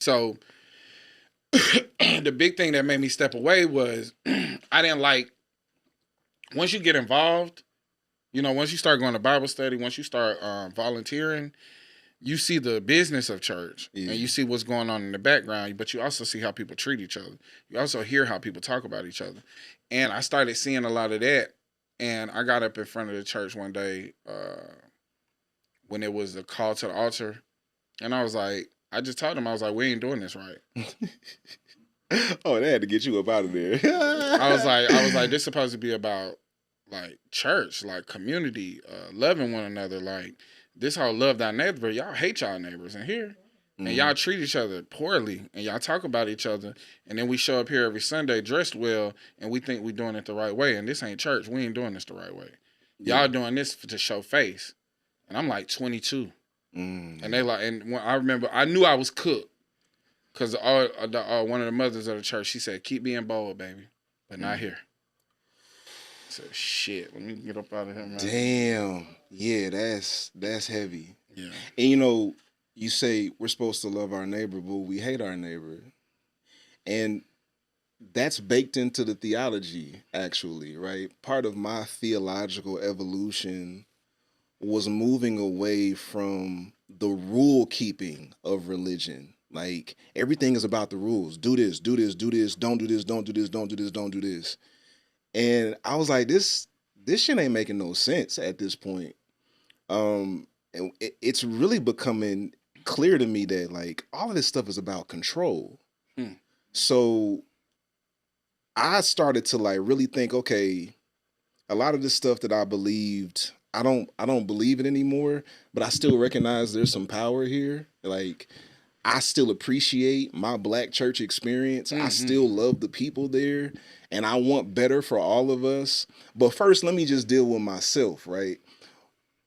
So the big thing that made me step away was I didn't like once you get involved, once you start going to Bible study, once you start volunteering, you see the business of church and you see what's going on in the background, but you also see how people treat each other. You also hear how people talk about each other. And I started seeing a lot of that. And I got up in front of the church one day when it was the call to the altar. And I was like, I just told them, I was like, we ain't doing this right. Oh, they had to get you up out of there. I was like, this is supposed to be about like church, like community, loving one another. Like this whole love thy neighbor, y'all hate y'all neighbors in here. And y'all treat each other poorly and y'all talk about each other. And then we show up here every Sunday dressed well and we think we're doing it the right way. And this ain't church. We ain't doing this the right way. Y'all doing this to show face. And I'm like 22. And they like, and when I remember, I knew I was cooked. Because one of the mothers of the church, she said, keep being bold, baby. But not here. I said, shit, let me get up out of here, man. Damn. Yeah, that's heavy. Yeah. And you say we're supposed to love our neighbor, but we hate our neighbor. And that's baked into the theology, actually, right? Part of my theological evolution was moving away from the rule keeping of religion. Like everything is about the rules. Do this, do this, do this, don't do this, don't do this, don't do this, don't do this. And I was like, this shit ain't making no sense at this point. And it's really becoming clear to me that like all of this stuff is about control. So I started to like really think, okay, a lot of this stuff that I believed, I don't believe it anymore, but I still recognize there's some power here. Like I still appreciate my black church experience. I still love the people there and I want better for all of us. But first, let me just deal with myself, right?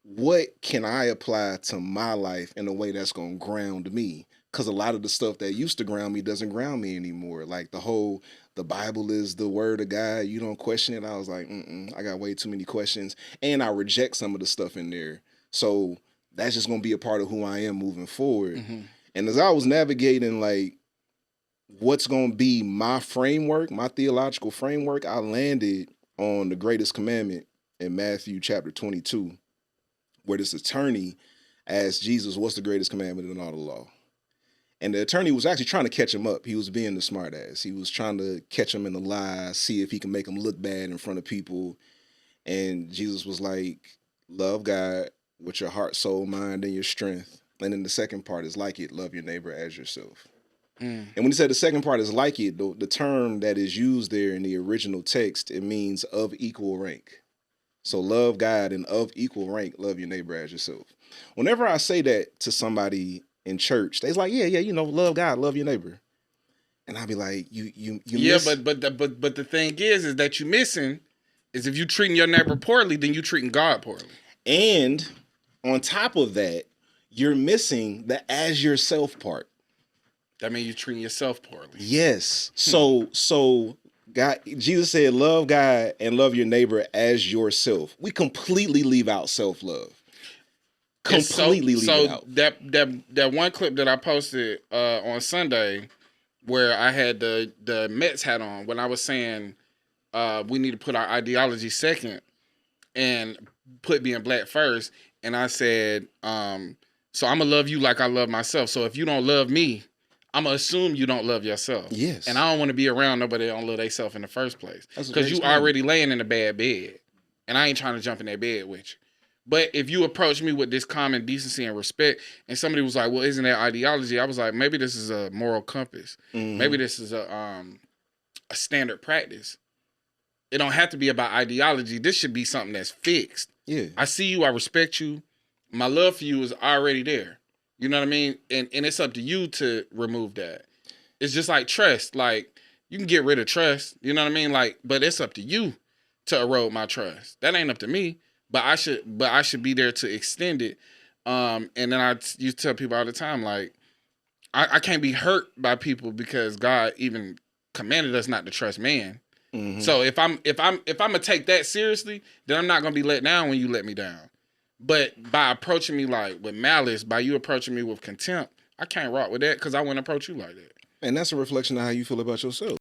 What can I apply to my life in a way that's going to ground me? Because a lot of the stuff that used to ground me doesn't ground me anymore. Like the Bible is the word of God. You don't question it. I was like, I got way too many questions. And I reject some of the stuff in there. So that's just going to be a part of who I am moving forward. And as I was navigating like what's going to be my framework, my theological framework, I landed on the greatest commandment in Matthew chapter 22, where this attorney asked Jesus, what's the greatest commandment in all the law? And the attorney was actually trying to catch him up. He was being the smart ass. He was trying to catch him in the lie, see if he can make him look bad in front of people. And Jesus was like, love God with your heart, soul, mind, and your strength. And then the second part is like it, love your neighbor as yourself. And when he said the second part is like it, the term that is used there in the original text, it means of equal rank. So love God and of equal rank, love your neighbor as yourself. Whenever I say that to somebody in church, they's like, yeah, love God, love your neighbor. And I'll be like, you yeah, but the thing is that you missing is if you treating your neighbor poorly, then you treating God poorly. And on top of that, you're missing the as yourself part. That means you're treating yourself poorly. Yes. So God, Jesus said, love God and love your neighbor as yourself. We completely leave out self-love. Completely leave it out. That one clip that I posted on Sunday where I had the Mets hat on when I was saying we need to put our ideology second and put being black first. And I said, so I'm going to love you like I love myself. So if you don't love me, I'm going to assume you don't love yourself. Yes. And I don't want to be around nobody that don't love themselves in the first place. Because you statement. already laying in a bad bed. And I ain't trying to jump in that bed with you. But if you approach me with this common decency and respect, and somebody was like, well, isn't that ideology? I was like, maybe this is a moral compass. Maybe this is a standard practice. It don't have to be about ideology. This should be something that's fixed. Yeah. I see you. I respect you. My love for you is already there. You know what I mean? And it's up to you to remove that. It's just like trust. Like, you can get rid of trust. You know what I mean? Like, but it's up to you to erode my trust. That ain't up to me. But I should be there to extend it. And then I used to tell people all the time, like, I can't be hurt by people because God even commanded us not to trust man. So if I'm gonna take that seriously, then I'm not gonna be let down when you let me down. But by approaching me like with malice, by you approaching me with contempt, I can't rock with that because I wouldn't approach you like that. And that's a reflection of how you feel about yourself.